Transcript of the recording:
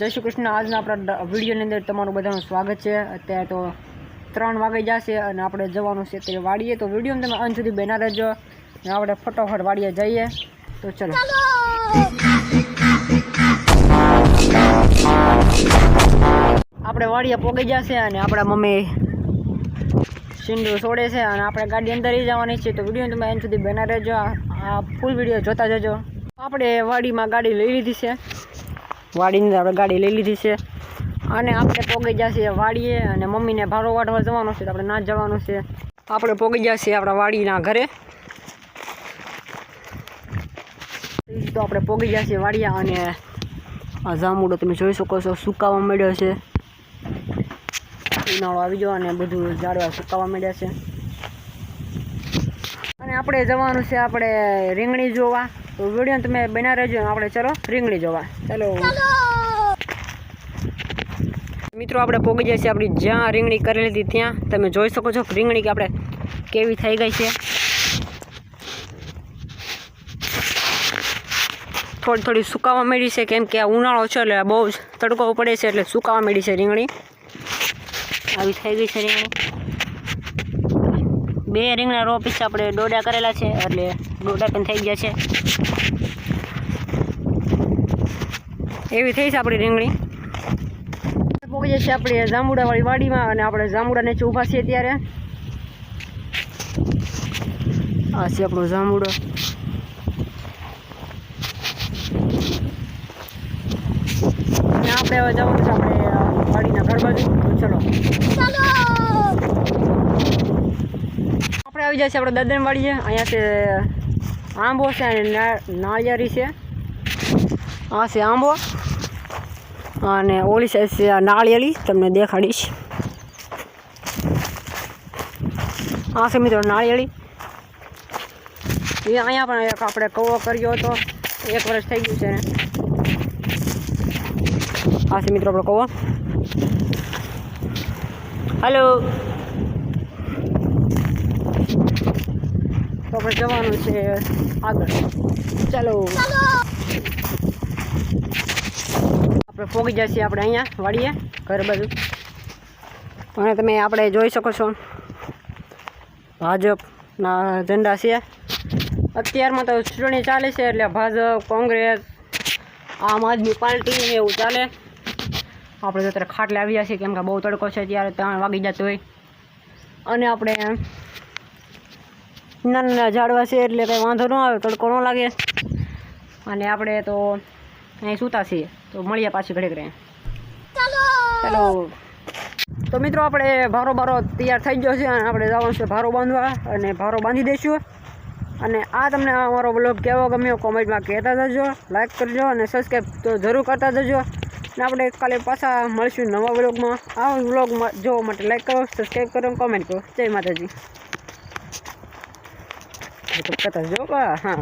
જય શ્રી કૃષ્ણ। આજના આપણા વિડીયોની અંદર તમારું બધાનું સ્વાગત છે। અત્યારે તો 3 વાગી જશે અને આપણે જવાનું છે તે વાડીએ। તો વિડીયોમાં તમે અંત સુધી બના રહેજો અને આપણે ફટાફટ વાડીએ જઈએ। તો ચલો આપણે વાડીએ પોગી જશે અને આપણા મમ્મી સિંદૂર છોડે છે અને આપણે ગાડી અંદર જવાની છે। તો વિડીયો તમે અંત સુધી બના રહેજો। આ ફૂલ વિડીયો જોતા જજો। આપણે વાડીમાં ગાડી લઈ લીધી છે, વાડીની અંદર આપણે ગાડી લઈ લીધી છે અને આપણે પોગી જશે વાડીએ અને મમ્મીને ભારો વાઢવા જવાનું છે। તો આપણે ના જવાનું છે, આપણે પોગી જશે આપણા વાડીના ઘરે। તો આપણે પોગી જશે વાડીએ અને આ જામુડો તમે જોઈ શકો છો સુકાવા મળ્યો છે। ઉનાળો આવી ગયો અને બધું ઝાડવા સુકાવા મળ્યા છે અને આપણે જવાનું છે આપણે રીંગણી જોવા। તો વિડીયો તમે બના રહેજો। આપણે ચલો રીંગણી જોવા, ચાલો મિત્રો। આપણે પોગી જઈએ આપણી જ્યાં રીંગણી કરેલી હતી ત્યાં તમે જોઈ શકો છો રીંગણી કે આપણે કેવી થઈ ગઈ છે। થોડી થોડી સુકાવા માંડી છે, કેમ કે આ ઉનાળો છે એટલે બહુ તડકો પડે છે એટલે સુકાવા માંડી છે રીંગણી। આવી થઈ ગઈ છે રીંગણી। 2 રીંગણા રો પીસ આપણે ડોડા કરેલા છે એટલે ડોડા પણ થઈ ગયા છે। એવી થઈ છે આપણી રીંગણી। પોગી જશે આપણે જાંબુડાવાળી વાડીમાં અને આપણે જાંબુડા નીચે ઊભા છીએ ત્યારે। આ છે આપણો જાંબુડો અને આપણે હવે જવાનું છે આપણે વાડીના ઘર બાજુ। ચલો આપણે આવી જાય છે આપણે દાદાની વાડીએ। અહીંયા છે આંબો છે અને નાળિયેરી છે। આ છે આંબો અને ઓલી સાઈડ છે નાળિયેરી, તમને દેખાડીશ। આ છે મિત્રો નાળિયેરી। એ અહીંયા પણ એક આપણે કવો કર્યો હતો, 1 વર્ષ થઈ ગયું છે ને। આ છે મિત્રો આપણો કવો। હલો, તો આપણે જવાનું છે આગળ, ચાલો। આપણે પોગી જઈએ આપણે અહીંયા વાડીએ ઘર બાજુ અને તમે આપણે જોઈ શકો છો ભાજપના ઝંડા છે। અત્યારમાં તો ચૂંટણી ચાલે છે એટલે ભાજપ, કોંગ્રેસ, આમ આદમી પાર્ટી ને એવું ચાલે। આપણે તો અત્યારે ખાટલે આવી જઈએ કેમ કે બહુ તડકો છે, ત્યારે 3 વાગી જતો હોય અને આપણે નાના ઝાડવા છે એટલે કંઈ વાંધો ન આવે, તડકો ન લાગે અને આપણે તો અહીં સૂતા છીએ। તો મળીએ પાછી ઘડીક રહે, ચાલો। તો મિત્રો આપણે ભારો તૈયાર થઈ ગયો છે અને આપણે જવાનું છે ભારો બાંધવા અને ભારો બાંધી દઈશું। અને આ તમને અમારો બ્લોગ કેવો ગમ્યો કોમેન્ટમાં કહેતા જજો, લાઈક કરજો અને સબસ્ક્રાઈબ તો જરૂર કરતા જજો। અને આપણે કાલે પાછા મળીશું નવા બ્લોગમાં। આ બ્લોગમાં જોવા માટે લાઈક કરો, સબસ્ક્રાઈબ કરો, કોમેન્ટ કરો। જય માતાજી। કરતા જજો, હા।